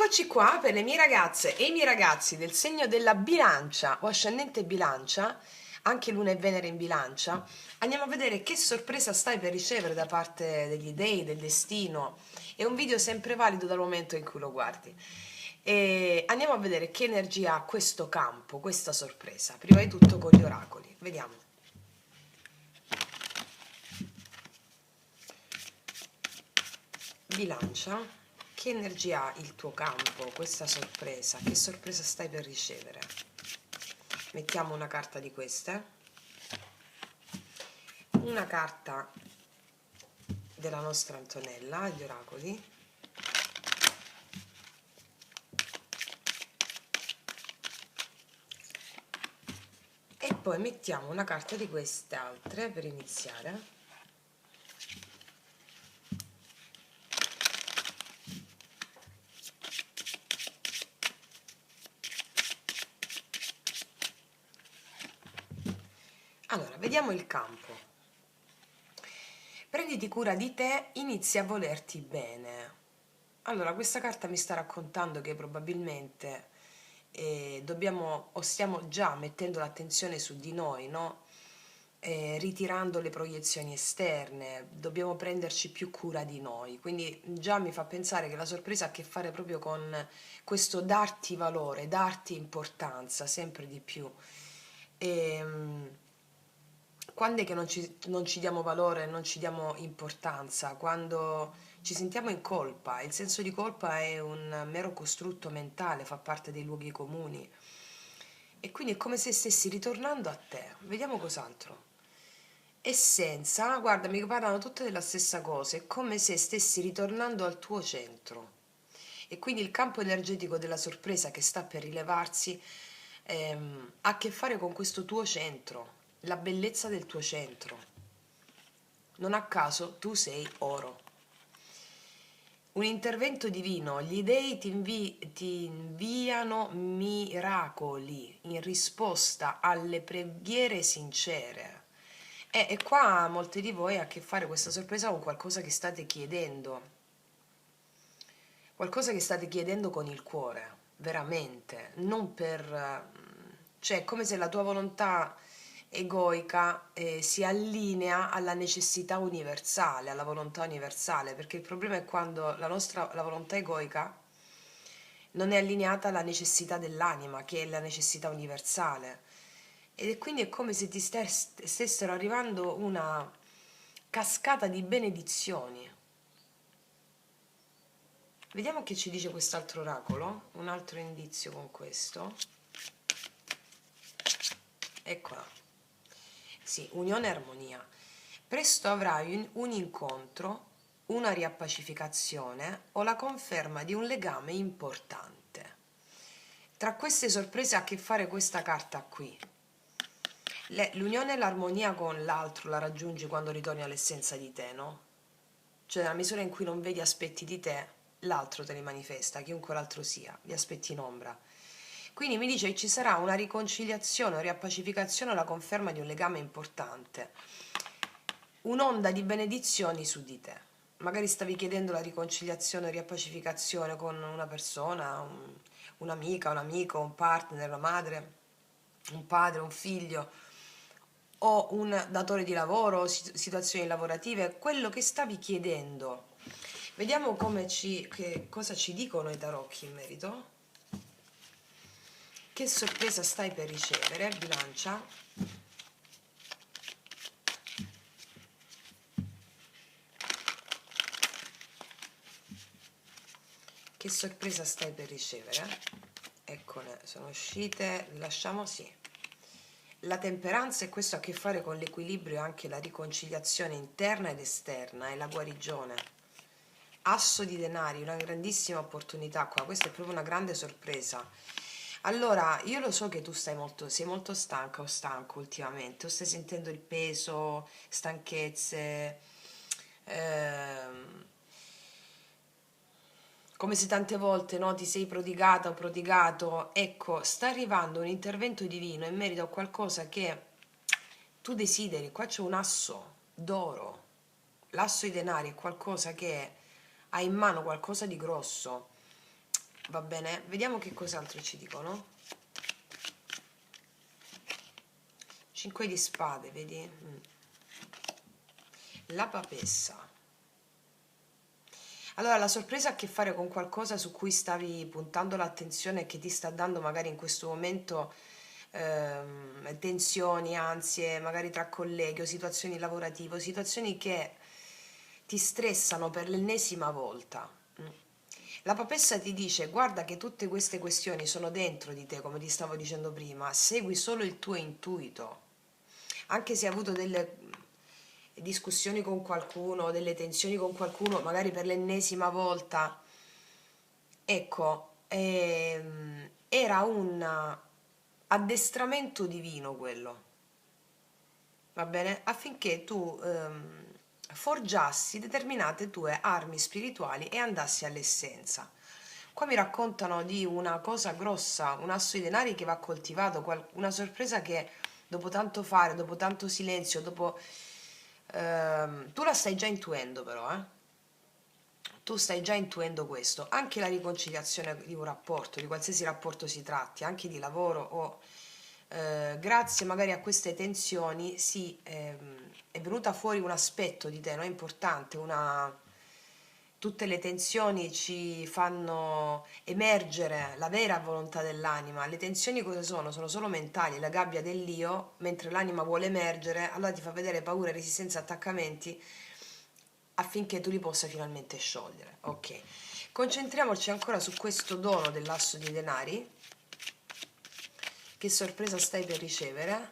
Eccoci qua per le mie ragazze e i miei ragazzi del segno della bilancia o ascendente bilancia, anche Luna e Venere in bilancia. Andiamo a vedere che sorpresa stai per ricevere da parte degli dei, del destino. È un video sempre valido dal momento in cui lo guardi. E andiamo a vedere che energia ha questo campo, questa sorpresa. Prima di tutto con gli oracoli. Vediamo. Bilancia, che energia ha il tuo campo, questa sorpresa? Che sorpresa stai per ricevere? Mettiamo una carta di queste, una carta della nostra Antonella, gli oracoli, e poi mettiamo una carta di queste altre per iniziare. Allora, vediamo il campo. Prenditi cura di te, inizi a volerti bene. Allora, questa carta mi sta raccontando che probabilmente dobbiamo o stiamo già mettendo l'attenzione su di noi, no? Ritirando le proiezioni esterne, dobbiamo prenderci più cura di noi. Quindi già mi fa pensare che la sorpresa ha a che fare proprio con questo darti valore, darti importanza sempre di più. Quando è che non ci diamo valore, non ci diamo importanza? Quando ci sentiamo in colpa. Il senso di colpa è un mero costrutto mentale, fa parte dei luoghi comuni. E quindi è come se stessi ritornando a te. Vediamo cos'altro. Essenza, guarda, mi parlano tutte della stessa cosa, è come se stessi ritornando al tuo centro. E quindi il campo energetico della sorpresa che sta per rilevarsi ha a che fare con questo tuo centro, la bellezza del tuo centro. Non a caso tu sei oro. Un intervento divino, gli dei ti inviano miracoli in risposta alle preghiere sincere. E qua molti di voi ha a che fare questa sorpresa con qualcosa che state chiedendo con il cuore, veramente, non per... cioè è come se la tua volontà egoica si allinea alla necessità universale, alla volontà universale, perché il problema è quando la volontà egoica non è allineata alla necessità dell'anima, che è la necessità universale. Ed è quindi è come se ti stessero arrivando una cascata di benedizioni. Vediamo che ci dice quest'altro oracolo, un altro indizio con questo. Eccola. Sì, unione e armonia. Presto avrai un incontro, una riappacificazione o la conferma di un legame importante. Tra queste sorprese ha a che fare questa carta qui. L'unione e l'armonia con l'altro la raggiungi quando ritorni all'essenza di te, no? Cioè nella misura in cui non vedi aspetti di te, l'altro te li manifesta, chiunque l'altro sia, gli aspetti in ombra. Quindi mi dice che ci sarà una riconciliazione o riappacificazione o la conferma di un legame importante, un'onda di benedizioni su di te. Magari stavi chiedendo la riconciliazione o riappacificazione con una persona, un'amica, un amico, un partner, una madre, un padre, un figlio o un datore di lavoro, situazioni lavorative, quello che stavi chiedendo. Vediamo che cosa ci dicono i tarocchi in merito. Che sorpresa stai per ricevere, bilancia? Che sorpresa stai per ricevere? Eccole, sono uscite, lasciamo sì. La temperanza, e questo ha a che fare con l'equilibrio e anche la riconciliazione interna ed esterna e la guarigione. Asso di denari, una grandissima opportunità qua, questa è proprio una grande sorpresa. Allora, io lo so che tu sei molto stanca o stanco ultimamente, o stai sentendo il peso, stanchezze, come se tante volte, no, ti sei prodigata o prodigato. Ecco, sta arrivando un intervento divino in merito a qualcosa che tu desideri. Qua c'è un asso d'oro, l'asso di denari è qualcosa che hai in mano, qualcosa di grosso. va bene? Vediamo che cos'altro ci dicono. 5 di spade, vedi? La papessa. Allora, la sorpresa ha a che fare con qualcosa su cui stavi puntando l'attenzione e che ti sta dando magari in questo momento tensioni, ansie, magari tra colleghi o situazioni lavorative, situazioni che ti stressano per l'ennesima volta. La papessa ti dice: guarda che tutte queste questioni sono dentro di te, come ti stavo dicendo prima, segui solo il tuo intuito. Anche se hai avuto delle discussioni con qualcuno, delle tensioni con qualcuno, magari per l'ennesima volta, ecco, era un addestramento divino quello, va bene? Affinché tu forgiassi determinate tue armi spirituali e andassi all'essenza. Qua mi raccontano di una cosa grossa, un asso di denari che va coltivato, una sorpresa che dopo tanto fare, dopo tanto silenzio, dopo... tu la stai già intuendo però, tu stai già intuendo questo. Anche la riconciliazione di un rapporto, di qualsiasi rapporto si tratti, anche di lavoro o grazie magari a queste tensioni è venuta fuori un aspetto di te, no? Importante, tutte le tensioni ci fanno emergere la vera volontà dell'anima. Le tensioni cosa sono? Sono solo mentali, la gabbia dell'io, mentre l'anima vuole emergere, allora ti fa vedere paure, resistenze, attaccamenti affinché tu li possa finalmente sciogliere. Ok, concentriamoci ancora su questo dono dell'asso di denari. Che sorpresa stai per ricevere?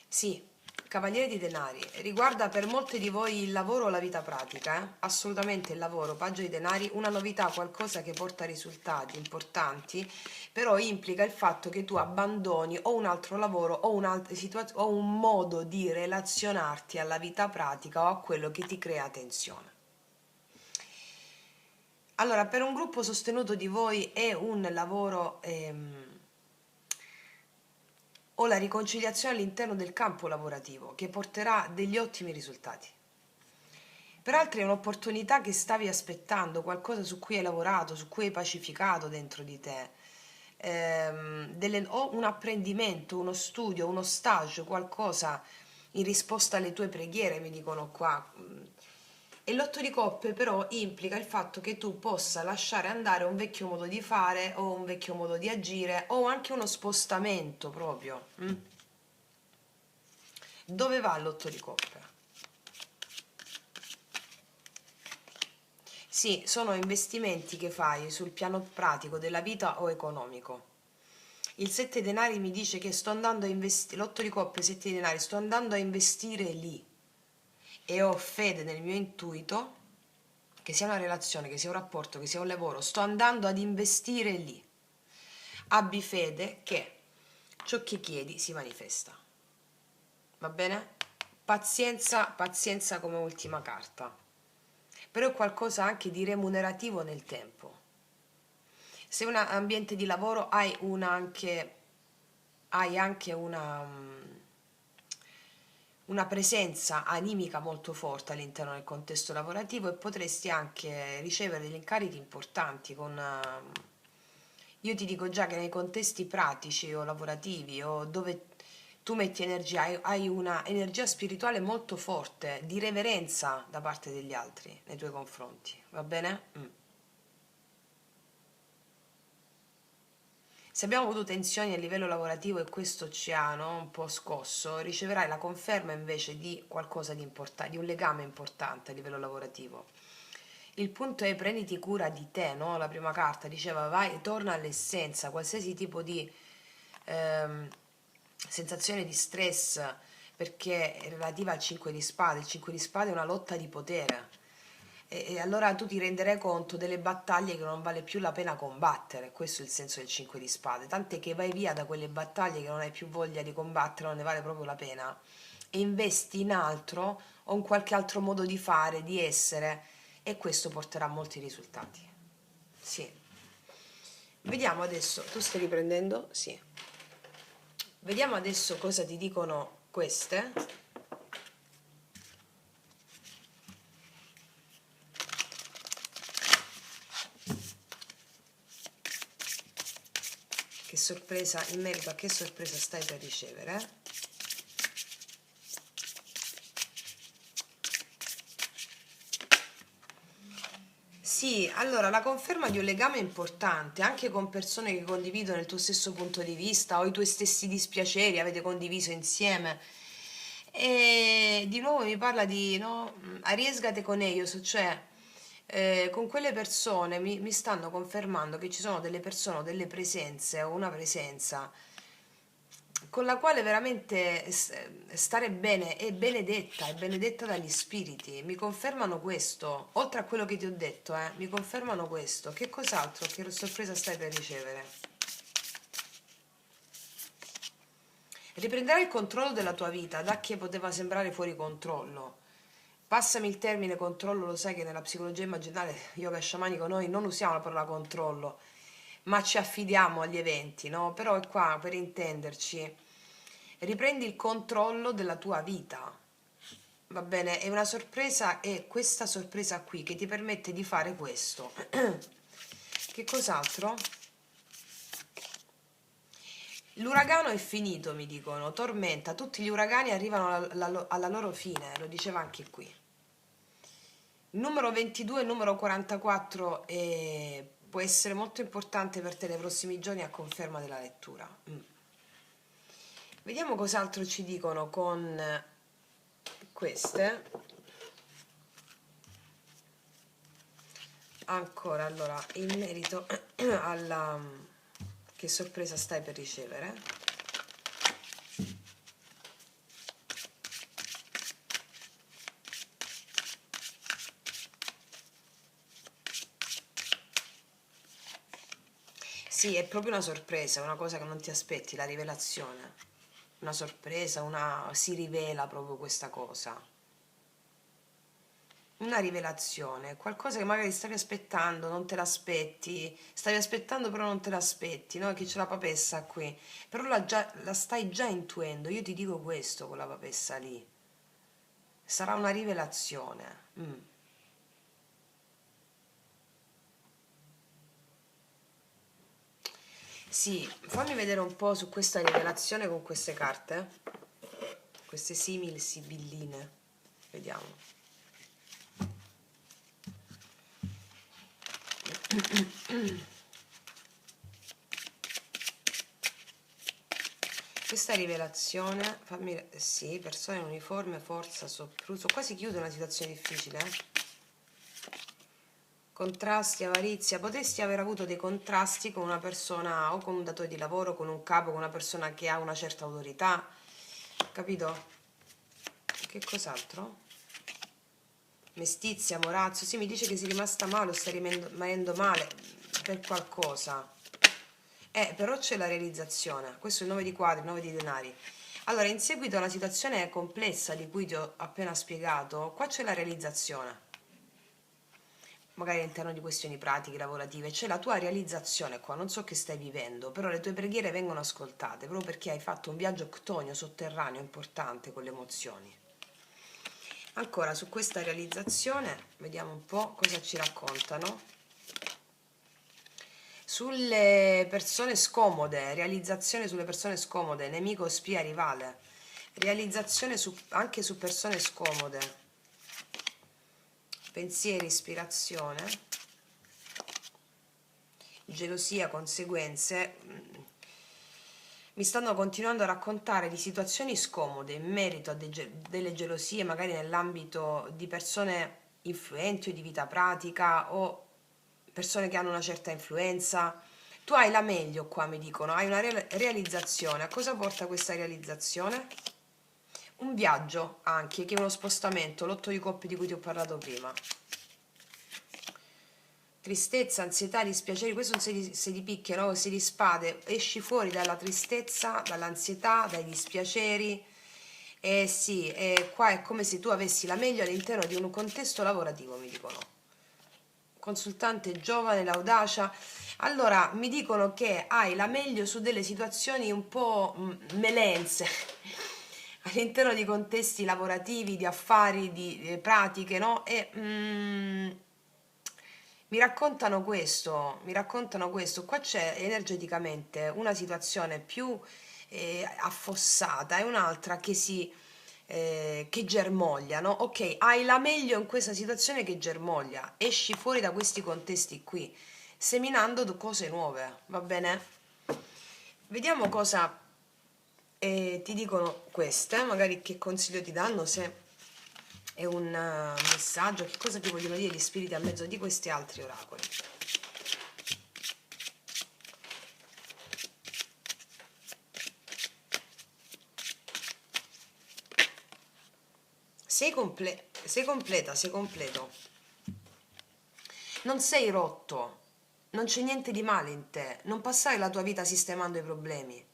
Sì, Cavaliere di Denari. Riguarda per molti di voi il lavoro o la vita pratica, Assolutamente il lavoro, paggio di denari, una novità, qualcosa che porta risultati importanti, però implica il fatto che tu abbandoni o un altro lavoro o un'altra situazione o un modo di relazionarti alla vita pratica o a quello che ti crea tensione. Allora, per un gruppo sostenuto di voi è un lavoro o la riconciliazione all'interno del campo lavorativo che porterà degli ottimi risultati. Per altri è un'opportunità che stavi aspettando, qualcosa su cui hai lavorato, su cui hai pacificato dentro di te, o un apprendimento, uno studio, uno stage, qualcosa in risposta alle tue preghiere, mi dicono qua. E l'otto di coppe però implica il fatto che tu possa lasciare andare un vecchio modo di fare o un vecchio modo di agire o anche uno spostamento proprio. Dove va l'otto di coppe? Sì, sono investimenti che fai sul piano pratico della vita o economico. Il 7 denari mi dice che sto andando a investire, l'8 di coppe, 7 denari, sto andando a investire lì e ho fede nel mio intuito, che sia una relazione, che sia un rapporto, che sia un lavoro, sto andando ad investire lì. Abbi fede che ciò che chiedi si manifesta. Va bene? Pazienza, pazienza come ultima carta. Però è qualcosa anche di remunerativo nel tempo. Se è un ambiente di lavoro hai anche una presenza animica molto forte all'interno del contesto lavorativo e potresti anche ricevere degli incarichi importanti io ti dico già che nei contesti pratici o lavorativi o dove tu metti energia, hai una energia spirituale molto forte, di reverenza da parte degli altri nei tuoi confronti, va bene? Se abbiamo avuto tensioni a livello lavorativo e questo ci ha, no, un po' scosso, riceverai la conferma invece di qualcosa di importante, di un legame importante a livello lavorativo. Il punto è prenditi cura di te, no? La prima carta diceva vai, torna all'essenza, qualsiasi tipo di ehm, sensazione di stress, perché è relativa al 5 di spade. Il 5 di spade è una lotta di potere e allora tu ti renderai conto delle battaglie che non vale più la pena combattere. Questo è il senso del 5 di spade, tant'è che vai via da quelle battaglie che non hai più voglia di combattere, non ne vale proprio la pena, e investi in altro o in qualche altro modo di fare, di essere, e questo porterà a molti risultati. Sì. Vediamo adesso, tu stai riprendendo? Sì. Vediamo adesso cosa ti dicono queste. sorpresa, in merito a che sorpresa stai per ricevere. Sì, allora la conferma di un legame importante anche con persone che condividono il tuo stesso punto di vista o i tuoi stessi dispiaceri, avete condiviso insieme. E di nuovo mi parla di, no, arriesgate con ellos, cioè con quelle persone mi stanno confermando che ci sono delle persone o delle presenze o una presenza con la quale veramente stare bene è benedetta dagli spiriti. Mi confermano questo, oltre a quello che ti ho detto, mi confermano questo. Che cos'altro? Che sorpresa stai per ricevere? Riprenderai il controllo della tua vita da che poteva sembrare fuori controllo. Passami il termine controllo, lo sai che nella psicologia immaginale, yoga sciamanico, noi non usiamo la parola controllo, ma ci affidiamo agli eventi, no? Però è qua per intenderci. Riprendi il controllo della tua vita, va bene? È una sorpresa, è questa sorpresa qui che ti permette di fare questo. Che cos'altro? L'uragano è finito, mi dicono, tormenta, tutti gli uragani arrivano alla loro fine, lo diceva anche qui. Il numero 22 e il numero 44 può essere molto importante per te nei prossimi giorni a conferma della lettura. Vediamo cos'altro ci dicono con queste. Ancora, allora, in merito alla che sorpresa stai per ricevere. Sì, è proprio una sorpresa, una cosa che non ti aspetti, la rivelazione. Una sorpresa, si rivela proprio questa cosa. Una rivelazione, qualcosa che magari stavi aspettando, non te l'aspetti, stavi aspettando però non te l'aspetti, no? Che c'è la papessa qui, però la stai già intuendo, io ti dico questo con la papessa lì, sarà una rivelazione. Sì, fammi vedere un po' su questa rivelazione con queste carte, queste simili sibilline, vediamo. Questa rivelazione, fammi, sì, persone in uniforme, forza, sopruso, qua si chiude una situazione difficile, Contrasti, avarizia, potresti aver avuto dei contrasti con una persona o con un datore di lavoro, con un capo, con una persona che ha una certa autorità, capito? Che cos'altro? Mestizia, morazzo, sì, mi dice che sei rimasta male o stai rimanendo male per qualcosa. Però c'è la realizzazione, questo è il 9 di quadri, il 9 di denari. Allora, in seguito alla situazione complessa di cui ti ho appena spiegato, qua c'è la realizzazione, magari all'interno di questioni pratiche, lavorative, c'è la tua realizzazione qua, non so che stai vivendo, però le tue preghiere vengono ascoltate, proprio perché hai fatto un viaggio ctonio, sotterraneo, importante con le emozioni. Ancora, su questa realizzazione, vediamo un po' cosa ci raccontano. Sulle persone scomode, realizzazione sulle persone scomode, nemico, spia, rivale, realizzazione anche su persone scomode, pensieri, ispirazione, gelosia, conseguenze. Mi stanno continuando a raccontare di situazioni scomode in merito a delle gelosie, magari nell'ambito di persone influenti o di vita pratica o persone che hanno una certa influenza. Tu hai la meglio qua, mi dicono, hai una realizzazione. A cosa porta questa realizzazione? Un viaggio anche, che è uno spostamento, l'otto di coppe di cui ti ho parlato prima. Tristezza, ansietà, dispiaceri, questo è un 6 di picche, no? 6 di spade, esci fuori dalla tristezza, dall'ansietà, dai dispiaceri. Sì, qua è come se tu avessi la meglio all'interno di un contesto lavorativo, mi dicono. Consultante giovane, l'audacia. Allora, mi dicono che hai la meglio su delle situazioni un po' melenze, all'interno di contesti lavorativi, di affari, di pratiche, no? mi raccontano questo, qua c'è energeticamente una situazione più affossata e un'altra che germoglia, no? Ok, hai la meglio in questa situazione che germoglia, esci fuori da questi contesti qui, seminando cose nuove, va bene? Vediamo cosa ti dicono queste, magari che consiglio ti danno, se è un messaggio, che cosa ti vogliono dire gli spiriti a mezzo di questi altri oracoli. Sei completa, sei completo. Non sei rotto, non c'è niente di male in te, non passare la tua vita sistemando i problemi.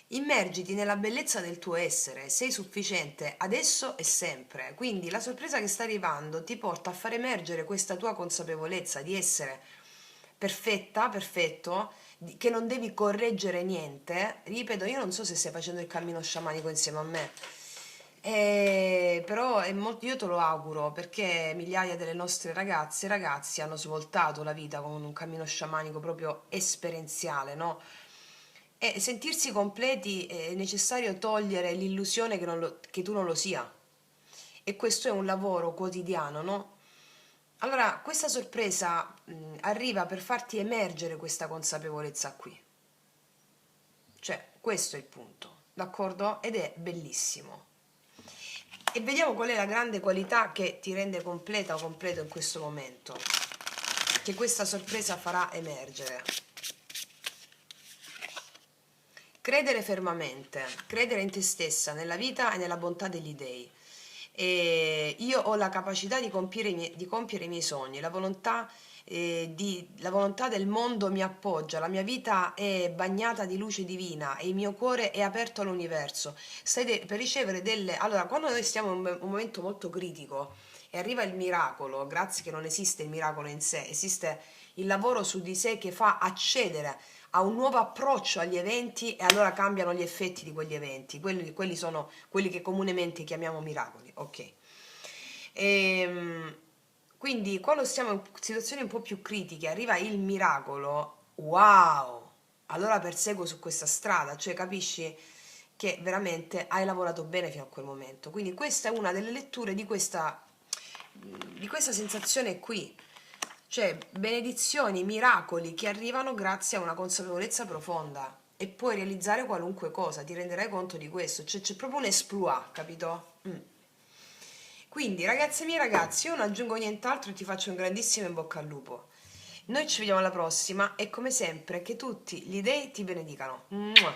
Immergiti nella bellezza del tuo essere, sei sufficiente adesso e sempre. Quindi la sorpresa che sta arrivando ti porta a far emergere questa tua consapevolezza di essere perfetta, perfetto, che non devi correggere niente. Ripeto, io non so se stai facendo il cammino sciamanico insieme a me, però io te lo auguro, perché migliaia delle nostre ragazze e ragazzi hanno svoltato la vita con un cammino sciamanico proprio esperienziale, no? E sentirsi completi è necessario togliere l'illusione che tu non lo sia. E questo è un lavoro quotidiano, no? Allora, questa sorpresa arriva per farti emergere questa consapevolezza qui. Cioè, questo è il punto, d'accordo? Ed è bellissimo. E vediamo qual è la grande qualità che ti rende completa o completo in questo momento, che questa sorpresa farà emergere. Credere fermamente, credere in te stessa, nella vita e nella bontà degli dei. E io ho la capacità di compiere i miei sogni, la volontà del mondo mi appoggia, la mia vita è bagnata di luce divina e il mio cuore è aperto all'universo. Per ricevere delle... Allora, quando noi stiamo in un momento molto critico e arriva il miracolo, grazie che non esiste il miracolo in sé, esiste il lavoro su di sé che fa accedere a un nuovo approccio agli eventi, e allora cambiano gli effetti di quegli eventi. Quelli sono quelli che comunemente chiamiamo miracoli, ok? Ehm, quindi quando siamo in situazioni un po' più critiche, arriva il miracolo, wow! Allora perseguo su questa strada, cioè capisci che veramente hai lavorato bene fino a quel momento. Quindi questa è una delle letture di questa sensazione qui, cioè benedizioni, miracoli che arrivano grazie a una consapevolezza profonda, e puoi realizzare qualunque cosa, ti renderai conto di questo, cioè c'è proprio un exploit, capito? Quindi ragazze mie, ragazzi, io non aggiungo nient'altro e ti faccio un grandissimo in bocca al lupo. Noi ci vediamo alla prossima e come sempre che tutti gli dei ti benedicano. Mua.